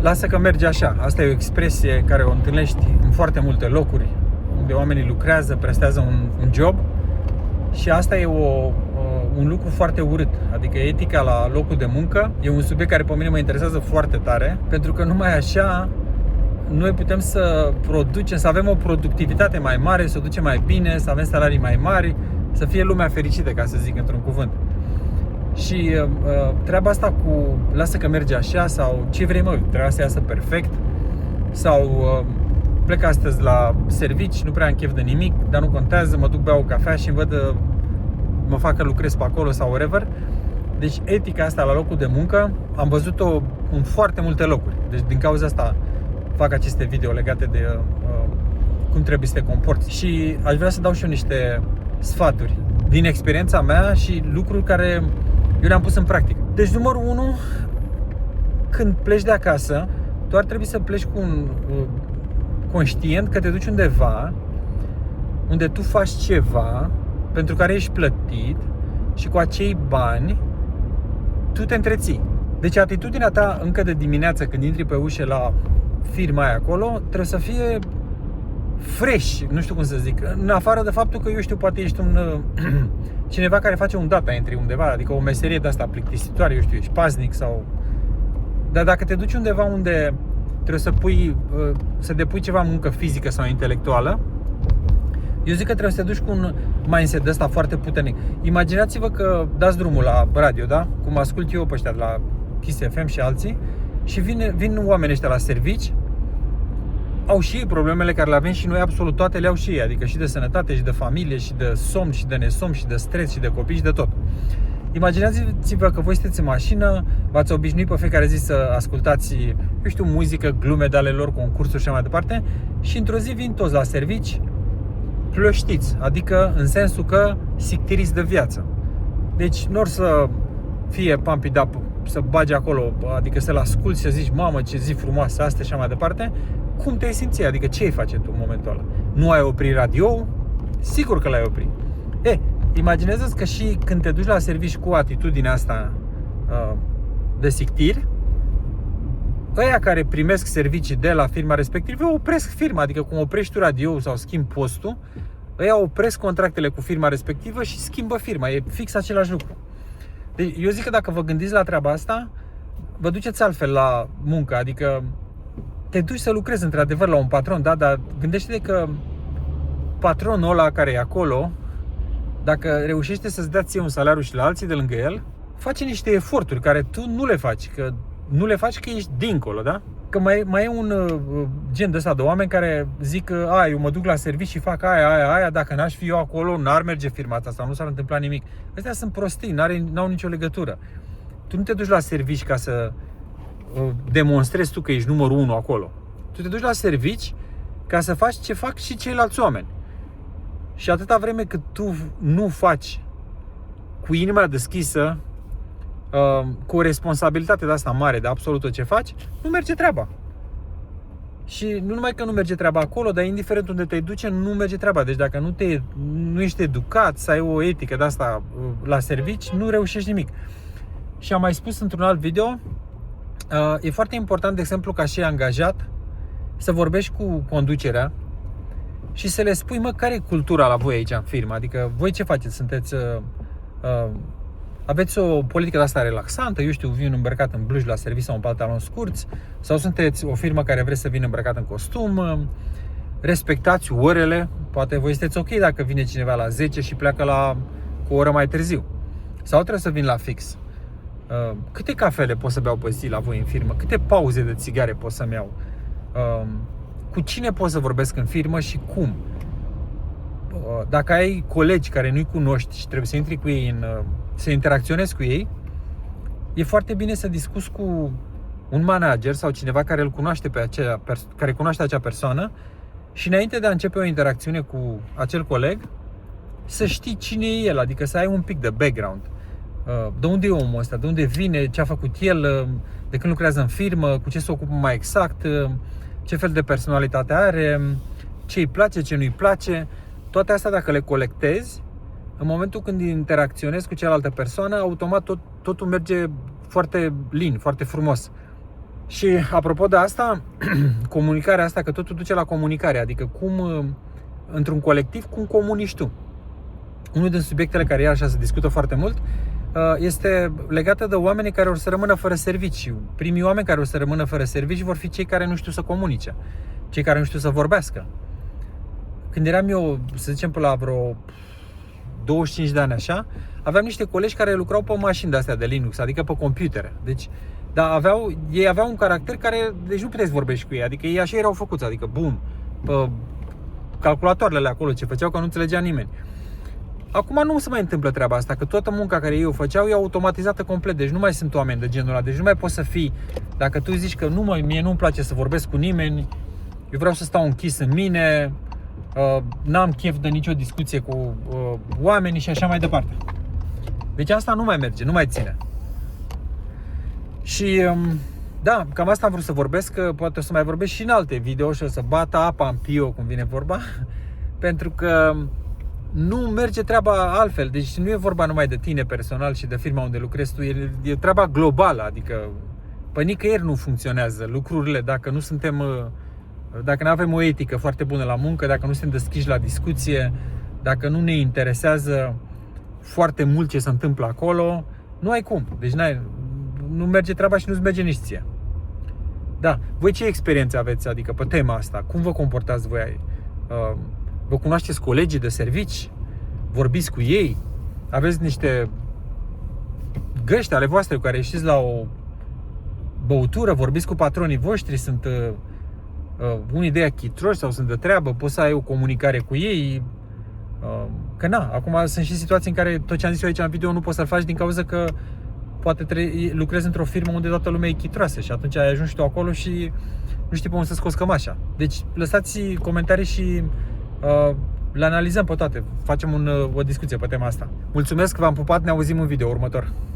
Lasă că merge așa. Asta e o expresie care o întâlnești în foarte multe locuri unde oamenii lucrează, prestează un job și asta e un lucru foarte urât. Adică etica la locul de muncă e un subiect care pe mine mă interesează foarte tare, pentru că numai așa noi putem să producem, să avem o productivitate mai mare, să o ducem mai bine, să avem salarii mai mari, să fie lumea fericită, ca să zic într-un cuvânt. Și treaba asta cu lasă că merge așa sau ce vrei mă, trebuia să iasă perfect sau plec astăzi la servici, nu prea am chef de nimic, dar nu contează, mă duc, beau o cafea și mă fac că lucrez pe acolo sau whatever. Deci etica asta la locul de muncă am văzut-o în foarte multe locuri. Deci din cauza asta fac aceste video legate de cum trebuie să te comporți. Și aș vrea să dau și eu niște sfaturi din experiența mea și lucruri care eu le-am pus în practică. Deci numărul 1, când pleci de acasă, tu ar trebui să pleci cu un conștient că te duci undeva unde tu faci ceva pentru care ești plătit și cu acei bani tu te întreții. Deci atitudinea ta încă de dimineață când intri pe ușă la firma aia acolo trebuie să fie fresh, nu știu cum să zic, în afară de faptul că, eu știu, poate ești cineva care face un data entry undeva, adică o meserie de asta plictisitoare, eu știu, ești paznic sau... Dar dacă te duci undeva unde trebuie să depui ceva muncă fizică sau intelectuală, eu zic că trebuie să te duci cu un mindset de ăsta foarte puternic. Imaginați-vă că dați drumul la radio, da? Cum ascult eu pe ăștia de la Kiss FM și alții, și vin oamenii ăștia la servici, au și ei problemele care le avem și noi, absolut toate le au și ei, adică și de sănătate, și de familie, și de somn, și de nesomn, și de stres, și de copii, și de tot. Imaginați-vă că voi sunteți în mașină, v-ați obișnuit pe fiecare zi să ascultați, eu știu, muzică, glume de ale lor, concursuri și așa mai departe, și într-o zi vin toți la servici plăștiți, adică în sensul că sictiriți de viață. Deci nu or să fie pump it up, să bagi acolo, adică să-l asculti, să zici, mamă, ce zi frumoasă asta și așa mai departe. Cum te-ai simți? Adică ce ai face tu în momentul ăla? Nu ai oprit radio? Sigur că l-ai oprit. Imaginează-ți că și când te duci la servici cu atitudinea asta de sictir, ăia care primesc servicii de la firma respectivă opresc firma, adică cum oprești tu radio sau schimbi postul, ăia opresc contractele cu firma respectivă și schimbă firma. E fix același lucru. Deci eu zic că dacă vă gândiți la treaba asta, vă duceți altfel la muncă, adică te duci să lucrezi într-adevăr la un patron, da, dar gândește-te că patronul ăla care e acolo, dacă reușește să-ți dea ție un salariu și la alții de lângă el, face niște eforturi care tu nu le faci, că nu le faci că ești dincolo, da? Că mai e un gen de ăsta de oameni care zic că eu mă duc la servici și fac aia, dacă n-aș fi eu acolo, n-ar merge firma asta sau nu s-ar întâmpla nimic. Astea sunt prostii, n-au nicio legătură. Tu nu te duci la servici ca să demonstrezi tu că ești numărul 1 acolo. Tu te duci la servici ca să faci ce fac și ceilalți oameni. Și atâta vreme cât tu nu faci cu inima deschisă, cu o responsabilitate de asta mare de absolut tot ce faci, nu merge treaba. Și nu numai că nu merge treaba acolo, dar indiferent unde te duce, nu merge treaba. Deci dacă nu ești educat, să ai o etică de asta la servici, nu reușești nimic. Și am mai spus într-un alt video, e foarte important, de exemplu, ca și angajat, să vorbești cu conducerea și să le spui, care e cultura la voi aici în firmă? Adică voi ce faceți? Sunteți... aveți o politică de asta relaxantă, eu știu, vin îmbrăcat în blugi la serviciu sau în pantaloni scurți, sau sunteți o firmă care vreți să vină îmbrăcat în costum, respectați orele, poate voi sunteți ok dacă vine cineva la 10 și pleacă cu o oră mai târziu, sau trebuie să vin la fix. Câte cafele pot să beau pe zi la voi în firmă? Câte pauze de țigare pot să-mi iau? Cu cine pot să vorbesc în firmă și cum? Dacă ai colegi care nu-i cunoști și trebuie să intri cu ei să interacționezi cu ei, e foarte bine să discuți cu un manager sau cineva care îl cunoaște care cunoaște acea persoană și înainte de a începe o interacțiune cu acel coleg, să știi cine e el, adică să ai un pic de background. De unde e omul ăsta, de unde vine, ce a făcut el, de când lucrează în firmă, cu ce se ocupă mai exact, ce fel de personalitate are, ce îi place, ce nu-i place. Toate astea, dacă le colectezi, în momentul când interacționezi cu cealaltă persoană, automat totul merge foarte lin, foarte frumos. Și apropo de asta, comunicarea asta, că totul duce la comunicare, adică cum, într-un colectiv, cum comunici tu. Unul din subiectele care iarăși se discută foarte mult este legată de oamenii care or să rămână fără servicii. Primii oameni care or să rămână fără servicii vor fi cei care nu știu să comunice, cei care nu știu să vorbească. Când eram eu, să zicem, pe la vreo 25 de ani așa, aveam niște colegi care lucrau pe mașini de-astea de Linux, adică pe computere. Deci, dar ei aveau un caracter care, deci nu puteai să vorbești cu ei, adică ei așa erau făcuți, adică bun, pe calculatoarele acolo ce făceau, că nu înțelegea nimeni. Acum nu se mai întâmplă treaba asta, că toată munca care ei o făceau e automatizată complet, deci nu mai sunt oameni de genul ăla, deci nu mai poți să fii, dacă tu zici că mie nu-mi place să vorbesc cu nimeni, eu vreau să stau închis în mine, n-am chef de nicio discuție cu oamenii și așa mai departe. Deci asta nu mai merge, nu mai ține. Și da, cam asta am vrut să vorbesc, că poate o să mai vorbesc și în alte video și o să bată apa în pio, cum vine vorba, pentru că nu merge treaba altfel. Deci nu e vorba numai de tine personal și de firma unde lucrezi tu, e treaba globală, adică pe nicăieri nu funcționează lucrurile dacă nu avem o etică foarte bună la muncă, dacă nu suntem deschiși la discuție, dacă nu ne interesează foarte mult ce se întâmplă acolo, nu ai cum. Deci nu merge treaba și nu-ți merge nici ție. Da, voi ce experiențe aveți, adică pe tema asta? Cum vă comportați voi? Vă cunoașteți colegii de servici? Vorbiți cu ei? Aveți niște găști ale voastre cu care ieșiți la o băutură? Vorbiți cu patronii voștri? Sunt unii de ea chitroși sau sunt de treabă? Poți să ai o comunicare cu ei? Că acum sunt și situații în care tot ce am zis eu aici în video nu poți să-l faci din cauza că poate lucrezi într-o firmă unde toată lumea e chitroasă și atunci ai ajuns și tu acolo și nu știi pe unde să scoți cămașa. Deci lăsați comentarii și le analizăm pe toate. Facem o discuție pe tema asta. Mulțumesc, v-am pupat, ne auzim în video următor.